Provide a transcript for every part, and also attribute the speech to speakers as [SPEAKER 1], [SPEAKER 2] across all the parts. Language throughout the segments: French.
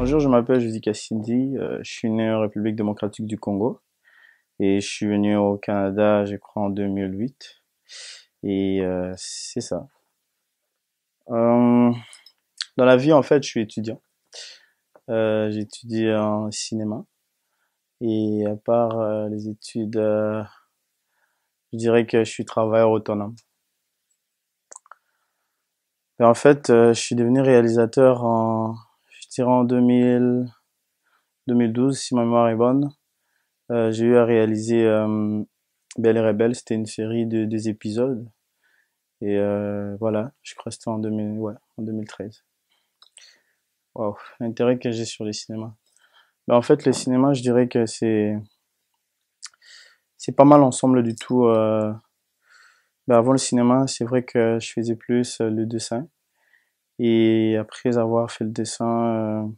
[SPEAKER 1] Bonjour, je m'appelle Jessica Cindy, je suis né en République démocratique du Congo et je suis venu au Canada, je crois, en 2008 et c'est ça. Euh, dans la vie, en fait, je suis étudiant. J'étudie en cinéma et à part les études, je dirais que je suis travailleur autonome. Et en fait, je suis devenu réalisateur je dirais en 2012, si ma mémoire est bonne. J'ai eu à réaliser Belle et Rebelle, c'était une série de des épisodes. Et voilà, je crois que c'était en 2000, ouais, en 2013. Waouh, l'intérêt que j'ai sur les cinémas. Ben, en fait, le cinéma, je dirais que c'est pas mal ensemble du tout. Ben, avant le cinéma, c'est vrai que je faisais plus le dessin. Et après avoir fait le dessin,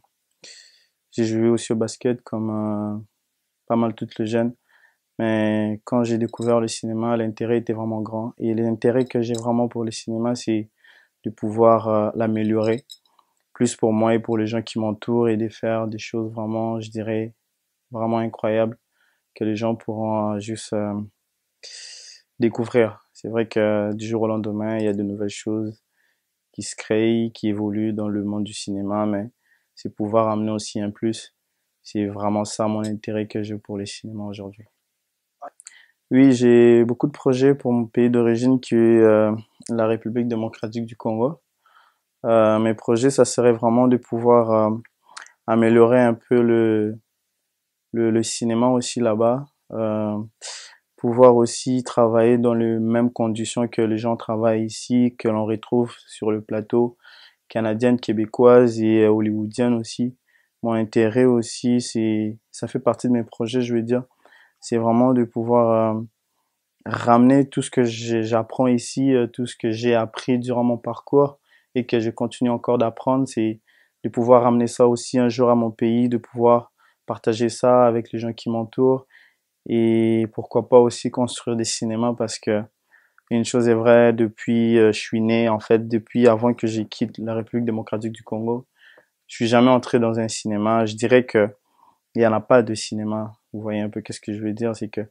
[SPEAKER 1] j'ai joué aussi au basket comme pas mal toutes les jeunes. Mais quand j'ai découvert le cinéma, l'intérêt était vraiment grand. Et l'intérêt que j'ai vraiment pour le cinéma, c'est de pouvoir l'améliorer, plus pour moi et pour les gens qui m'entourent et de faire des choses vraiment, je dirais, vraiment incroyables que les gens pourront juste découvrir. C'est vrai que du jour au lendemain, il y a de nouvelles choses qui se créent, qui évoluent dans le monde du cinéma, mais c'est pouvoir amener aussi un plus. C'est vraiment ça mon intérêt que j'ai pour les cinémas aujourd'hui. Oui, j'ai beaucoup de projets pour mon pays d'origine qui est la République démocratique du Congo. Mes projets, ça serait vraiment de pouvoir améliorer un peu le cinéma aussi là-bas. Pouvoir aussi travailler dans les mêmes conditions que les gens travaillent ici, que l'on retrouve sur le plateau canadienne, québécoise et hollywoodienne aussi. Mon intérêt aussi, ça fait partie de mes projets, je veux dire, c'est vraiment de pouvoir ramener tout ce que j'apprends ici, tout ce que j'ai appris durant mon parcours et que je continue encore d'apprendre, c'est de pouvoir ramener ça aussi un jour à mon pays, de pouvoir partager ça avec les gens qui m'entourent et pourquoi pas aussi construire des cinémas parce que une chose est vraie, depuis je suis né en fait, depuis avant que j'ai quitté la République démocratique du Congo, je suis jamais entré dans un cinéma. Je dirais que il y en a pas de cinéma. Vous voyez un peu qu'est-ce que je veux dire, c'est que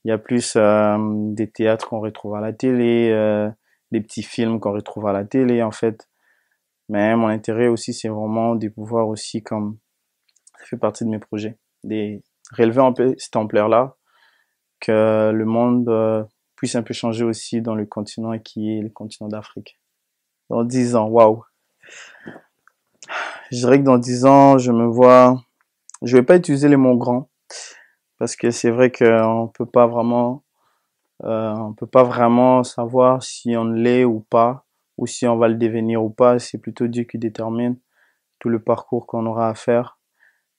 [SPEAKER 1] il y a plus des théâtres qu'on retrouve à la télé, des petits films qu'on retrouve à la télé en fait. Mais mon intérêt aussi, c'est vraiment de pouvoir aussi, comme ça fait partie de mes projets, des relever un peu cette ampleur-là, que le monde puisse un peu changer aussi dans le continent qui est le continent d'Afrique. Dans 10 ans, waouh. Je dirais que dans 10 ans, je vais pas utiliser les mots grands parce que c'est vrai on peut pas vraiment savoir si on l'est ou pas, ou si on va le devenir ou pas. C'est plutôt Dieu qui détermine tout le parcours qu'on aura à faire.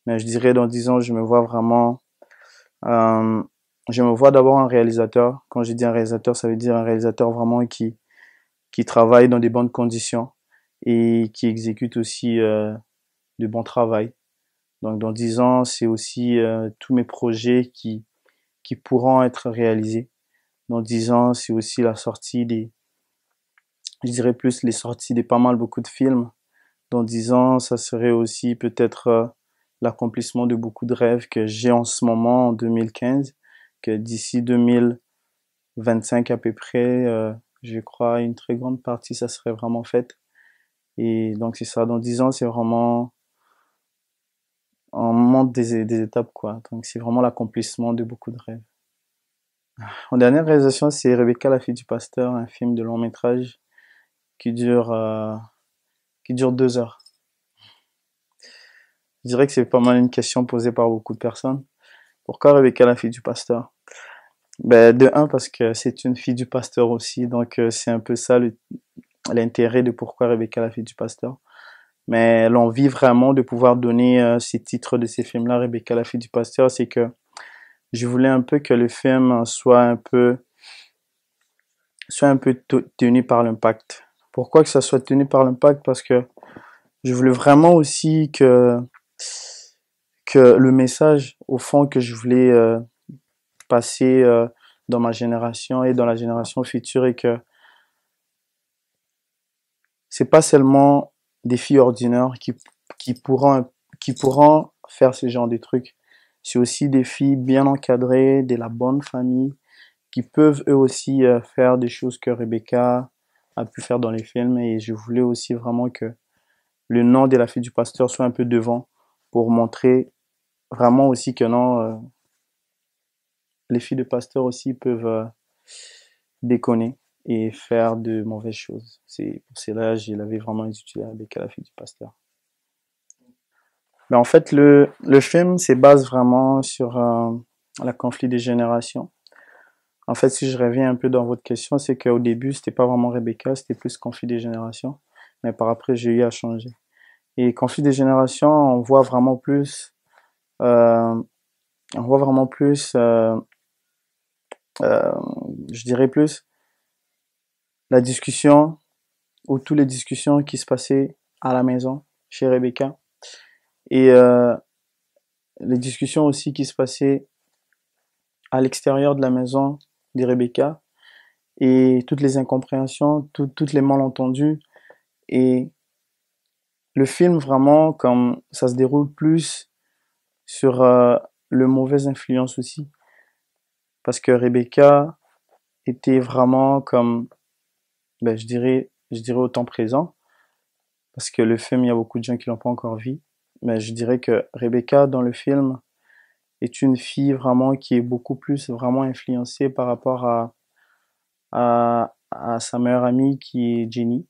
[SPEAKER 1] Mais je dirais dans 10 ans, euh, je me vois d'abord un réalisateur. Quand je dis un réalisateur, ça veut dire un réalisateur vraiment qui travaille dans des bonnes conditions et qui exécute aussi du bon travail. Donc dans 10 ans, c'est aussi tous mes projets qui pourront être réalisés. Dans 10 ans, c'est aussi la sortie je dirais plus les sorties de pas mal beaucoup de films. Dans 10 ans, ça serait aussi peut-être l'accomplissement de beaucoup de rêves que j'ai en ce moment en 2015, que d'ici 2025 à peu près, je crois une très grande partie, ça serait vraiment faite. Et donc c'est ça, dans 10 ans, c'est vraiment un monde des étapes, quoi. Donc c'est vraiment l'accomplissement de beaucoup de rêves. En dernière réalisation, c'est Rebecca, la fille du pasteur, un film de long métrage qui dure, euh, qui dure 2 heures. Je dirais que c'est pas mal une question posée par beaucoup de personnes. Pourquoi Rebecca, la fille du pasteur? Ben, de un, parce que c'est une fille du pasteur aussi, donc c'est un peu ça l'intérêt de pourquoi Rebecca, la fille du pasteur. Mais l'envie vraiment de pouvoir donner ces titres de ces films-là, Rebecca, la fille du pasteur, c'est que je voulais un peu que le film soit un peu tenu par l'impact. Pourquoi que ça soit tenu par l'impact? Parce que je voulais vraiment aussi que le message, au fond, que je voulais passer dans ma génération et dans la génération future et que c'est pas seulement des filles ordinaires qui pourront qui pourront faire ce genre de trucs. C'est aussi des filles bien encadrées, de la bonne famille, qui peuvent eux aussi faire des choses que Rebecca a pu faire dans les films. Et je voulais aussi vraiment que le nom de la fille du pasteur soit un peu devant pour montrer vraiment aussi que non, les filles de pasteur aussi peuvent déconner et faire de mauvaises choses. C'est pour cela que je l'avais vraiment intitulé Rebecca, la fille du pasteur. Mais en fait, le film se base vraiment sur la conflit des générations. En fait, si je reviens un peu dans votre question, c'est qu'au début, c'était pas vraiment Rebecca, c'était plus conflit des générations. Mais par après, j'ai eu à changer. Et conflit des générations, euh, on voit vraiment plus, euh, je dirais plus, la discussion ou toutes les discussions qui se passaient à la maison chez Rebecca et les discussions aussi qui se passaient à l'extérieur de la maison de Rebecca et toutes les incompréhensions, toutes les malentendus et le film vraiment comme ça se déroule plus sur le mauvaise influence aussi parce que Rebecca était vraiment comme ben, je dirais au temps présent parce que le film il y a beaucoup de gens qui l'ont pas encore vu mais je dirais que Rebecca dans le film est une fille vraiment qui est beaucoup plus vraiment influencée par rapport à sa meilleure amie qui est Jenny.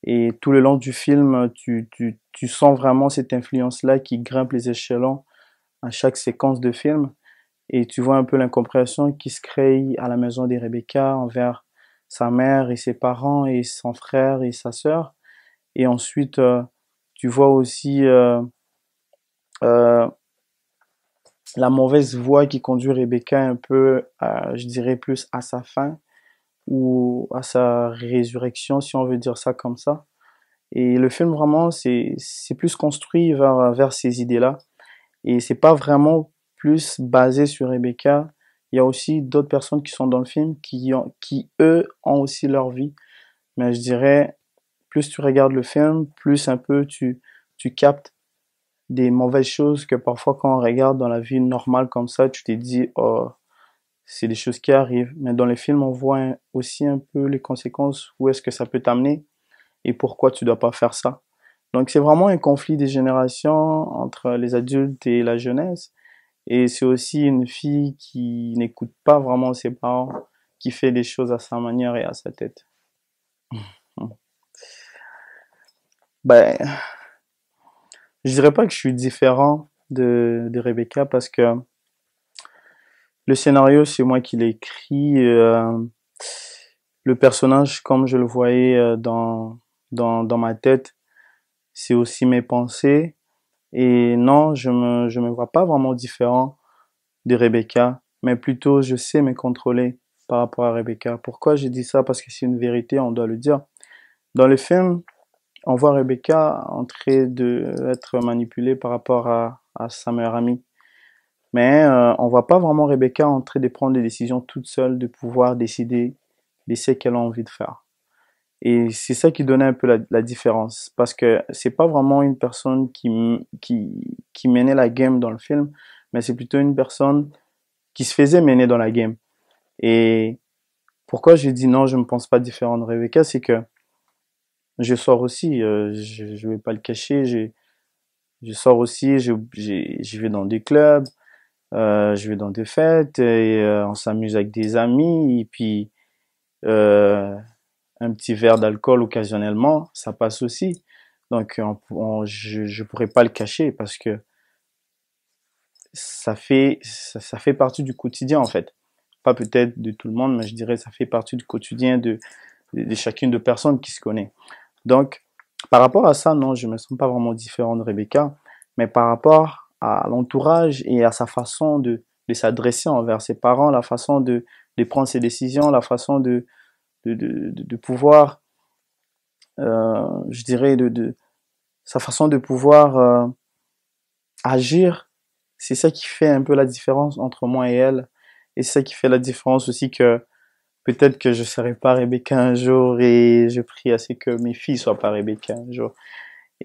[SPEAKER 1] Et tout le long du film, tu sens vraiment cette influence-là qui grimpe les échelons à chaque séquence de film. Et tu vois un peu l'incompréhension qui se crée à la maison des Rebecca envers sa mère et ses parents et son frère et sa sœur. Et ensuite, tu vois aussi euh, la mauvaise voie qui conduit Rebecca un peu, je dirais plus à sa fin ou à sa résurrection, si on veut dire ça comme ça. Et le film vraiment, c'est plus construit vers ces idées-là. Et c'est pas vraiment plus basé sur Rebecca. Il y a aussi d'autres personnes qui sont dans le film qui eux ont aussi leur vie. Mais je dirais, plus tu regardes le film, plus un peu tu captes des mauvaises choses que parfois quand on regarde dans la vie normale comme ça, tu te dis, oh, c'est des choses qui arrivent. Mais dans les films, on voit aussi un peu les conséquences, où est-ce que ça peut t'amener et pourquoi tu dois pas faire ça. Donc c'est vraiment un conflit des générations entre les adultes et la jeunesse. Et c'est aussi une fille qui n'écoute pas vraiment ses parents, qui fait des choses à sa manière et à sa tête. Ben, je dirais pas que je suis différent de Rebecca parce que le scénario, c'est moi qui l'ai écrit. Le personnage, comme je le voyais dans ma tête, c'est aussi mes pensées. Et non, je me vois pas vraiment différent de Rebecca, mais plutôt je sais me contrôler par rapport à Rebecca. Pourquoi j'ai dit ça? Parce que c'est une vérité, on doit le dire. Dans le film, on voit Rebecca en train de être manipulée par rapport à sa meilleure amie. Mais on voit pas vraiment Rebecca en train de prendre des décisions toute seule, de pouvoir décider de ce qu'elle a envie de faire. Et c'est ça qui donnait un peu la différence. Parce que c'est pas vraiment une personne qui menait la game dans le film, mais c'est plutôt une personne qui se faisait mener dans la game. Et pourquoi j'ai dit non, je me pense pas différent de Rebecca, c'est que je sors aussi, je vais pas le cacher, je sors aussi, je vais dans des clubs, je vais dans des fêtes, et on s'amuse avec des amis, et puis euh, un petit verre d'alcool occasionnellement, ça passe aussi. Donc je pourrais pas le cacher parce que ça fait partie du quotidien en fait. Pas peut-être de tout le monde, mais je dirais ça fait partie du quotidien de chacune de personnes qui se connaît. Donc, par rapport à ça, non, je me sens pas vraiment différent de Rebecca, mais par rapport à l'entourage et à sa façon de s'adresser envers ses parents, la façon de prendre ses décisions, la façon de pouvoir, je dirais, sa façon de pouvoir agir, c'est ça qui fait un peu la différence entre moi et elle. Et c'est ça qui fait la différence aussi que peut-être que je serai pas Rebecca un jour et je prie à ce que mes filles soient pas Rebecca un jour.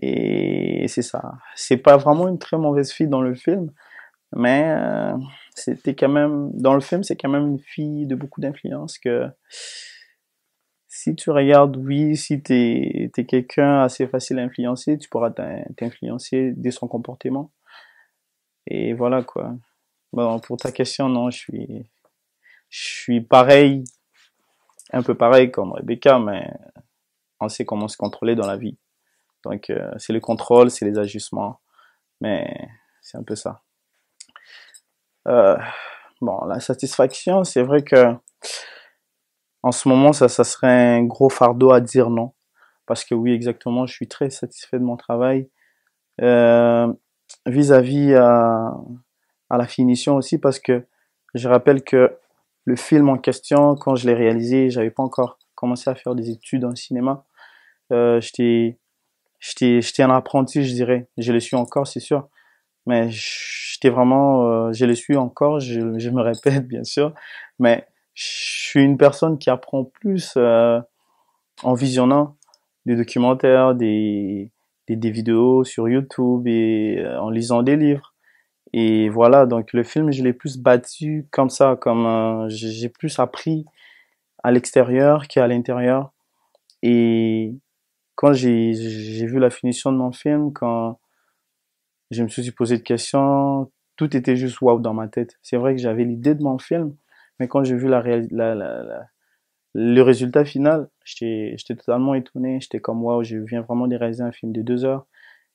[SPEAKER 1] Et c'est ça. C'est pas vraiment une très mauvaise fille dans le film, mais c'était quand même dans le film, c'est quand même une fille de beaucoup d'influence que si tu regardes, oui, si t'es quelqu'un assez facile à influencer, tu pourras t'influencer dès son comportement. Et voilà quoi. Bon, pour ta question, non, je suis pareil, un peu pareil comme Rebecca, mais on sait comment se contrôler dans la vie. Donc, c'est le contrôle, c'est les ajustements, mais c'est un peu ça. Euh, bon, la satisfaction, c'est vrai que en ce moment, ça serait un gros fardeau à dire non. Parce que oui, exactement, je suis très satisfait de mon travail. Euh, vis-à-vis à la finition aussi, parce que je rappelle que le film en question, quand je l'ai réalisé, j'avais pas encore commencé à faire des études en cinéma. J'étais un apprenti, je dirais. Je le suis encore, c'est sûr. Mais j'étais vraiment, je le suis encore, je me répète bien sûr. Mais je suis une personne qui apprend plus en visionnant des documentaires, des vidéos sur YouTube et en lisant des livres. Et voilà, donc le film, je l'ai plus battu comme ça, comme j'ai plus appris à l'extérieur qu'à l'intérieur. Et quand j'ai vu la finition de mon film, quand je me suis posé de questions, tout était juste waouh dans ma tête. C'est vrai que j'avais l'idée de mon film, mais quand j'ai vu le résultat final, j'étais totalement étonné. J'étais comme waouh, je viens vraiment de réaliser un film de 2 heures.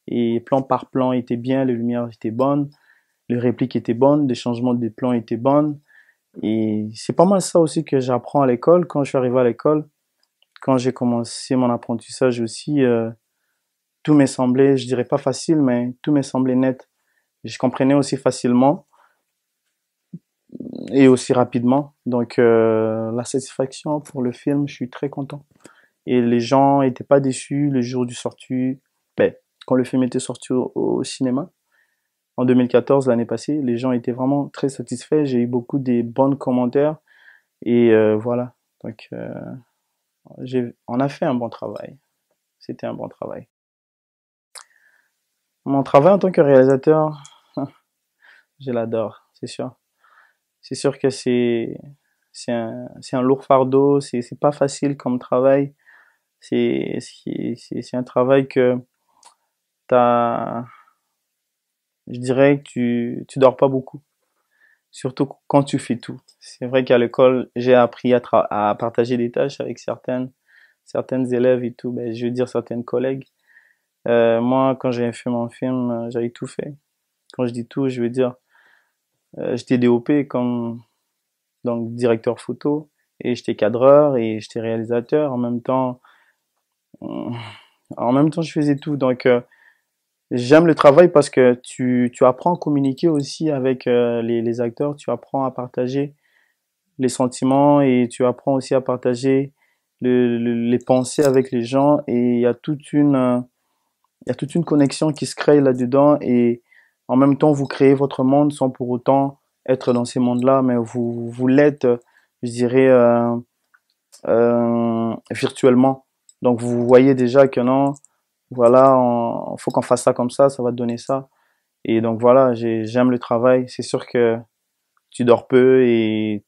[SPEAKER 1] Et plan par plan était bien, les lumières étaient bonnes, les répliques étaient bonnes, les changements de plans étaient bons. Et c'est pas mal ça aussi que j'apprends à l'école. Quand je suis arrivé à l'école, quand j'ai commencé mon apprentissage aussi, tout m'est semblé, je dirais pas facile, mais tout m'est semblé net. Je comprenais aussi facilement et aussi rapidement. Donc la satisfaction pour le film, je suis très content. Et les gens étaient pas déçus le jour du sorti, ben, quand le film était sorti au cinéma. En 2014, l'année passée, les gens étaient vraiment très satisfaits. J'ai eu beaucoup de bons commentaires et voilà. Donc on a fait un bon travail. C'était un bon travail. Mon travail en tant que réalisateur, je l'adore, c'est sûr. C'est sûr que c'est un lourd fardeau, c'est pas facile comme travail. C'est un travail que t'as, je dirais que tu dors pas beaucoup. Surtout quand tu fais tout. C'est vrai qu'à l'école, j'ai appris à partager des tâches avec certaines élèves et tout, ben, je veux dire certaines collègues. Moi, quand j'ai fait mon film, j'avais tout fait. Quand je dis tout, je veux dire, j'étais DOP comme donc directeur photo et j'étais cadreur et j'étais réalisateur euh, en même temps je faisais tout. Donc j'aime le travail parce que tu apprends à communiquer aussi avec les acteurs, tu apprends à partager les sentiments et tu apprends aussi à partager les pensées avec les gens et il y a toute une connexion qui se crée là-dedans et en même temps vous créez votre monde sans pour autant être dans ces mondes-là, mais vous l'êtes, je dirais, virtuellement. Donc vous voyez déjà que non, voilà, faut qu'on fasse ça comme ça va te donner ça. Et donc voilà, j'aime le travail. C'est sûr que tu dors peu et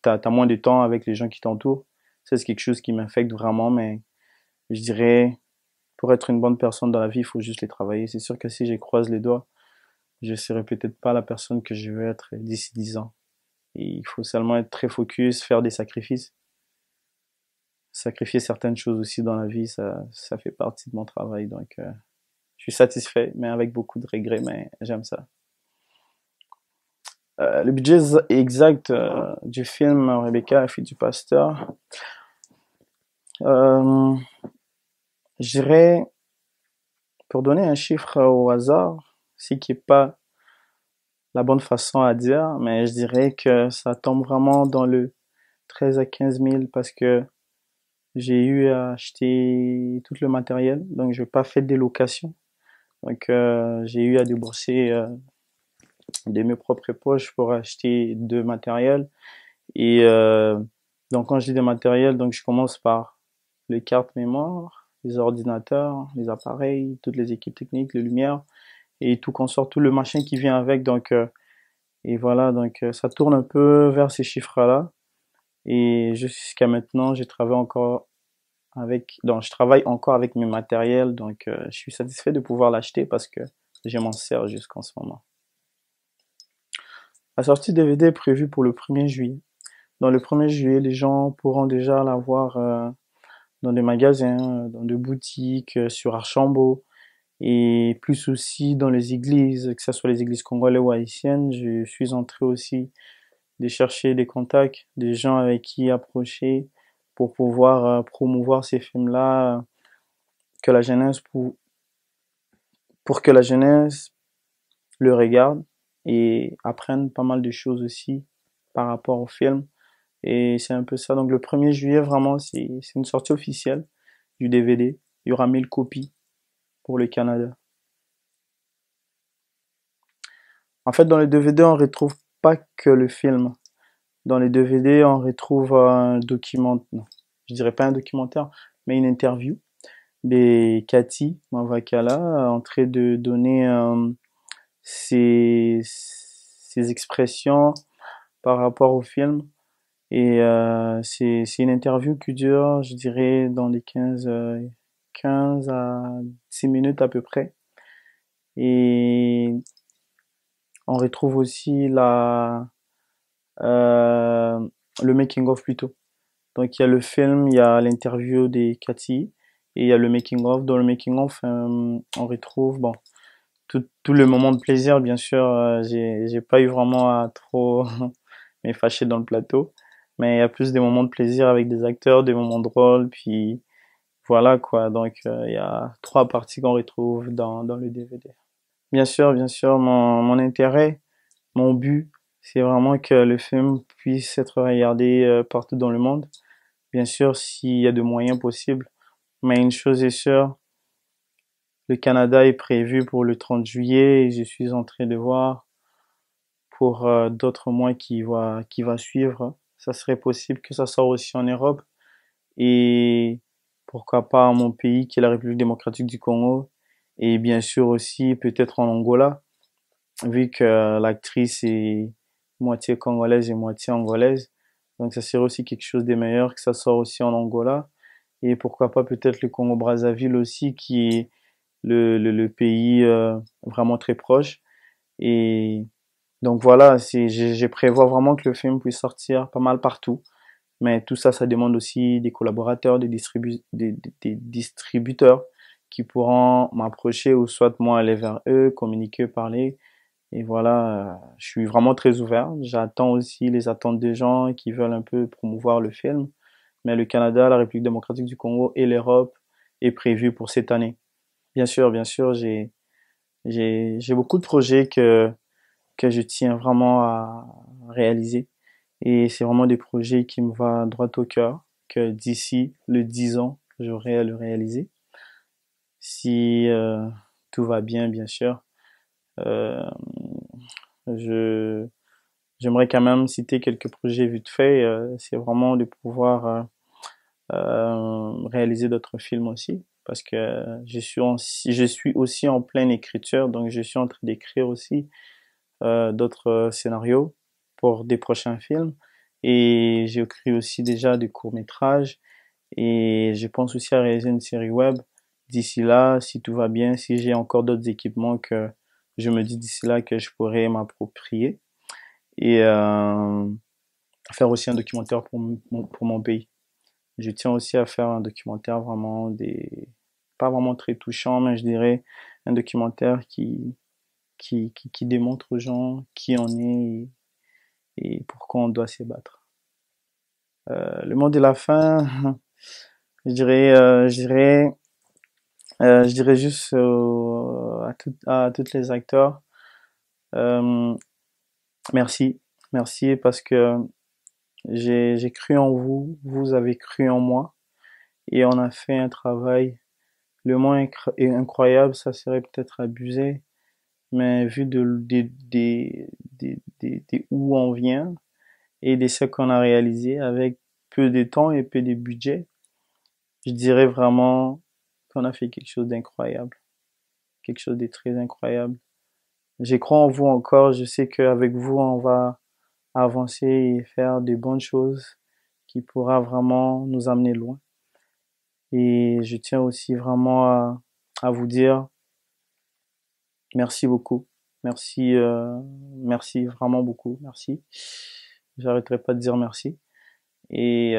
[SPEAKER 1] t'as moins de temps avec les gens qui t'entourent. Ça, c'est quelque chose qui m'affecte vraiment, mais je dirais, pour être une bonne personne dans la vie, il faut juste les travailler. C'est sûr que si je croise les doigts, je serai peut-être pas la personne que je veux être d'ici 10 ans. Et il faut seulement être très focus, faire des sacrifices. Sacrifier certaines choses aussi dans la vie, ça fait partie de mon travail. Donc, je suis satisfait, mais avec beaucoup de regrets, mais j'aime ça. Le budget exact du film Rebecca, la fille du pasteur, euh, je dirais, pour donner un chiffre au hasard, ce qui est pas la bonne façon à dire, mais je dirais que ça tombe vraiment dans le 13 à 15 000 parce que j'ai eu à acheter tout le matériel, donc je n'ai pas fait des locations. Donc j'ai eu à débourser de mes propres poches pour acheter de matériel. Et donc quand je dis de matériel, donc je commence par les cartes mémoire, les ordinateurs, les appareils, toutes les équipes techniques, les lumières et tout consort, tout le machin qui vient avec. Et voilà, ça tourne un peu vers ces chiffres-là. Et jusqu'à maintenant, je travaille encore avec mes matériels, je suis satisfait de pouvoir l'acheter parce que je m'en sers jusqu'en ce moment. La sortie DVD est prévue pour le 1er juillet. Dans le 1er juillet, les gens pourront déjà l'avoir dans des magasins, dans des boutiques, sur Archambault et plus aussi dans les églises, que ce soit les églises congolaises ou haïtiennes. Je suis en train aussi de chercher des contacts, des gens avec qui approcher pour pouvoir promouvoir ces films-là, que la jeunesse pour que la jeunesse le regarde et apprenne pas mal de choses aussi par rapport au film. Et c'est un peu ça. Donc le 1er juillet, vraiment, c'est une sortie officielle du DVD. Il y aura 1000 copies pour le Canada. En fait, dans les DVD, on retrouve pas que le film. Dans les DVD, on retrouve un document, non, je dirais pas un documentaire, mais une interview de Cathy Mavakala en train de donner ses expressions par rapport au film. Et c'est une interview qui dure, je dirais, dans les 15 à 6 minutes à peu près. Et on retrouve aussi euh, le making of plutôt. Donc il y a le film, il y a l'interview des Cathy et il y a le making of. Dans le making of, on retrouve bon tout le moment de plaisir. Bien sûr, j'ai pas eu vraiment à trop me fâcher dans le plateau, mais il y a plus des moments de plaisir avec des acteurs, des moments drôles, puis voilà quoi. Il y a 3 parties qu'on retrouve dans le DVD. Bien sûr, mon intérêt, mon but, c'est vraiment que le film puisse être regardé partout dans le monde. Bien sûr, s'il y a de moyens possibles. Mais une chose est sûre, le Canada est prévu pour le 30 juillet et je suis en train de voir pour d'autres mois qui va suivre. Ça serait possible que ça sorte aussi en Europe et pourquoi pas mon pays qui est la République démocratique du Congo et bien sûr aussi peut-être en Angola vu que l'actrice est moitié congolaise et moitié angolaise. Donc ça serait aussi quelque chose de meilleur que ça sort aussi en Angola et pourquoi pas peut-être le Congo-Brazzaville aussi qui est le pays vraiment très proche et donc voilà, j'ai prévois vraiment que le film puisse sortir pas mal partout. Mais tout ça, ça demande aussi des collaborateurs, des distributeurs qui pourront m'approcher ou soit moi aller vers eux, communiquer, parler. Et voilà, je suis vraiment très ouvert. J'attends aussi les attentes des gens qui veulent un peu promouvoir le film. Mais le Canada, la République démocratique du Congo et l'Europe est prévu pour cette année. Bien sûr, j'ai beaucoup de projets que je tiens vraiment à réaliser. Et c'est vraiment des projets qui me vont droit au cœur, que d'ici le 10 ans, j'aurai à le réaliser. Si tout va bien, bien sûr. Euh, je J'aimerais quand même citer quelques projets vite fait. C'est vraiment de pouvoir réaliser d'autres films aussi, parce que je suis aussi en pleine écriture, donc je suis en train d'écrire aussi d'autres scénarios pour des prochains films. Et j'ai écrit aussi déjà des courts-métrages. Et je pense aussi à réaliser une série web. D'ici là, si tout va bien, si j'ai encore d'autres équipements que je me dis d'ici là que je pourrais m'approprier. Et faire aussi un documentaire pour mon pays. Je tiens aussi à faire un documentaire vraiment pas vraiment très touchant, mais je dirais un documentaire qui démontre aux gens qui on est et pourquoi on doit se battre. Le mot de la fin, je dirais juste à toutes les acteurs, euh, merci, merci parce que j'ai cru en vous, vous avez cru en moi et on a fait un travail. Le mot incroyable, ça serait peut-être abusé, mais vu de où on vient et de ce qu'on a réalisé avec peu de temps et peu de budget, je dirais vraiment qu'on a fait quelque chose d'incroyable. Quelque chose de très incroyable. Je crois en vous encore. Je sais qu'avec vous, on va avancer et faire de bonnes choses qui pourra vraiment nous amener loin. Et je tiens aussi vraiment à vous dire merci beaucoup. Merci, merci vraiment beaucoup. Merci. J'arrêterai pas de dire merci. Et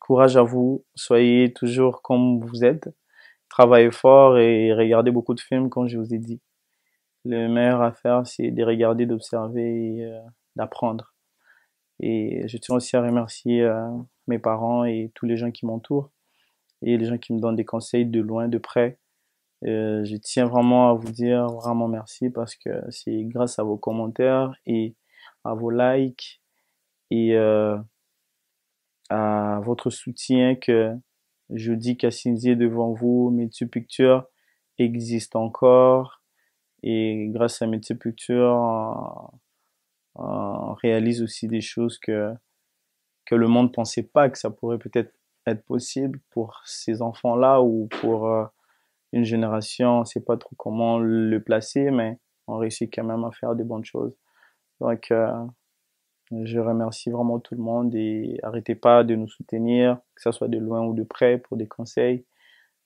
[SPEAKER 1] courage à vous. Soyez toujours comme vous êtes. Travaillez fort et regardez beaucoup de films comme je vous ai dit. Le meilleur à faire, c'est de regarder, d'observer et d'apprendre. Et je tiens aussi à remercier mes parents et tous les gens qui m'entourent et les gens qui me donnent des conseils de loin, de près. Je tiens vraiment à vous dire vraiment merci parce que c'est grâce à vos commentaires et à vos likes et à votre soutien que je dis qu'Assinzi est devant vous. Multipicture existe encore et grâce à Multipicture, on réalise aussi des choses que le monde pensait pas que ça pourrait peut-être être possible pour ces enfants-là ou pour une génération. On sait pas trop comment le placer, mais on réussit quand même à faire de bonnes choses. Donc, je remercie vraiment tout le monde et arrêtez pas de nous soutenir, que ça soit de loin ou de près, pour des conseils,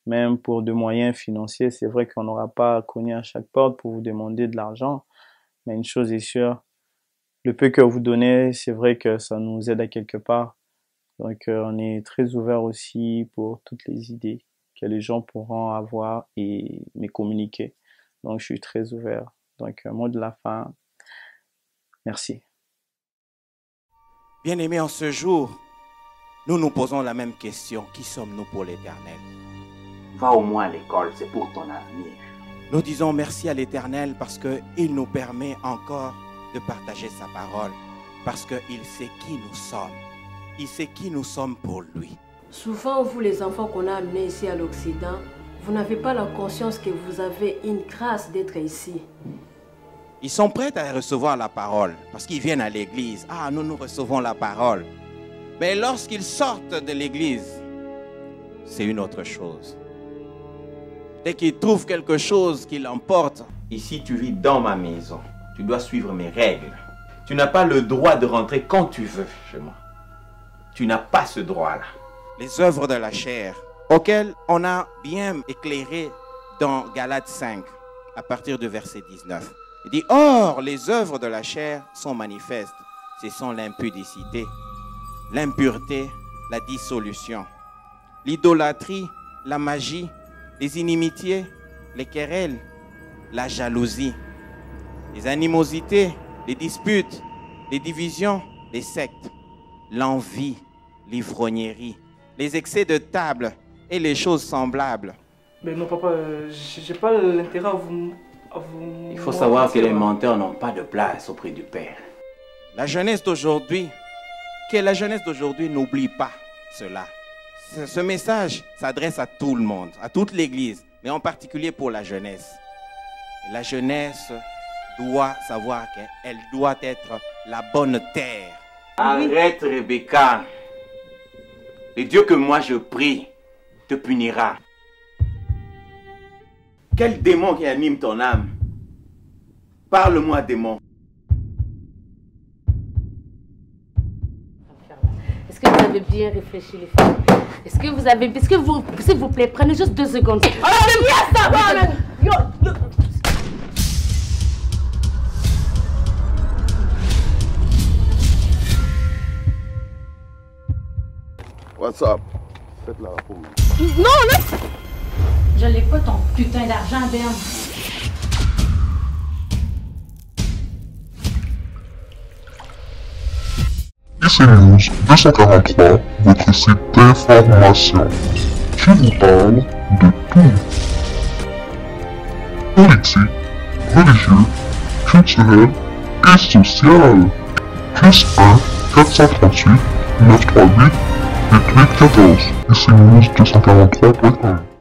[SPEAKER 1] même pour des moyens financiers. C'est vrai qu'on n'aura pas à cogner à chaque porte pour vous demander de l'argent, mais une chose est sûre, le peu que vous donnez, c'est vrai que ça nous aide à quelque part. Donc, on est très ouvert aussi pour toutes les idées que les gens pourront avoir et me communiquer. Donc, je suis très ouvert. Donc, mot de la fin, merci.
[SPEAKER 2] Bien-aimés, en ce jour, nous nous posons la même question. Qui sommes-nous pour l'Éternel?
[SPEAKER 3] Va au moins à l'école, c'est pour ton avenir.
[SPEAKER 2] Nous disons merci à l'Éternel parce qu'il nous permet encore de partager sa parole. Parce qu'il sait qui nous sommes. Il sait qui nous sommes pour lui.
[SPEAKER 4] Souvent, vous les enfants qu'on a amenés ici à l'Occident, vous n'avez pas la conscience que vous avez une grâce d'être ici.
[SPEAKER 2] Ils sont prêts à recevoir la parole parce qu'ils viennent à l'église. Ah, nous recevons la parole. Mais lorsqu'ils sortent de l'église, c'est une autre chose. Dès qu'ils trouvent quelque chose qui l'emporte.
[SPEAKER 3] Ici, tu vis dans ma maison. Tu dois suivre mes règles. Tu n'as pas le droit de rentrer quand tu veux chez moi. Tu n'as pas ce droit-là.
[SPEAKER 2] Les œuvres de la chair, auxquelles on a bien éclairé dans Galates 5, à partir du verset 19. Il dit, or, les œuvres de la chair sont manifestes. Ce sont l'impudicité, l'impureté, la dissolution, l'idolâtrie, la magie, les inimitiés, les querelles, la jalousie, les animosités, les disputes, les divisions, les sectes, l'envie, l'ivrognerie, les excès de table et les choses semblables.
[SPEAKER 5] Mais non, papa, j'ai pas l'intérêt à vous...
[SPEAKER 3] Il faut savoir que les menteurs n'ont pas de place auprès du Père.
[SPEAKER 2] La jeunesse d'aujourd'hui, n'oublie pas cela. Ce message s'adresse à tout le monde, à toute l'Église, mais en particulier pour la jeunesse. La jeunesse doit savoir qu'elle doit être la bonne terre.
[SPEAKER 3] Arrête, Rebecca. Le Dieu que moi je prie te punira. Quel démon qui anime ton âme? Parle-moi, démon.
[SPEAKER 4] Est-ce que vous avez bien réfléchi, les filles? Est-ce que vous avez... s'il vous plaît, prenez juste 2 secondes. Oh, mais bien ça va, man.
[SPEAKER 6] What's up? Faites-la pour moi.
[SPEAKER 4] Non, là.
[SPEAKER 7] Je l'ai pas ton putain d'argent, Ben.
[SPEAKER 6] Ici News 243, votre site d'information qui vous parle de tout. Politique, religieux, culturel et social. Plus 1 438 938 8814. Ici News 243.1.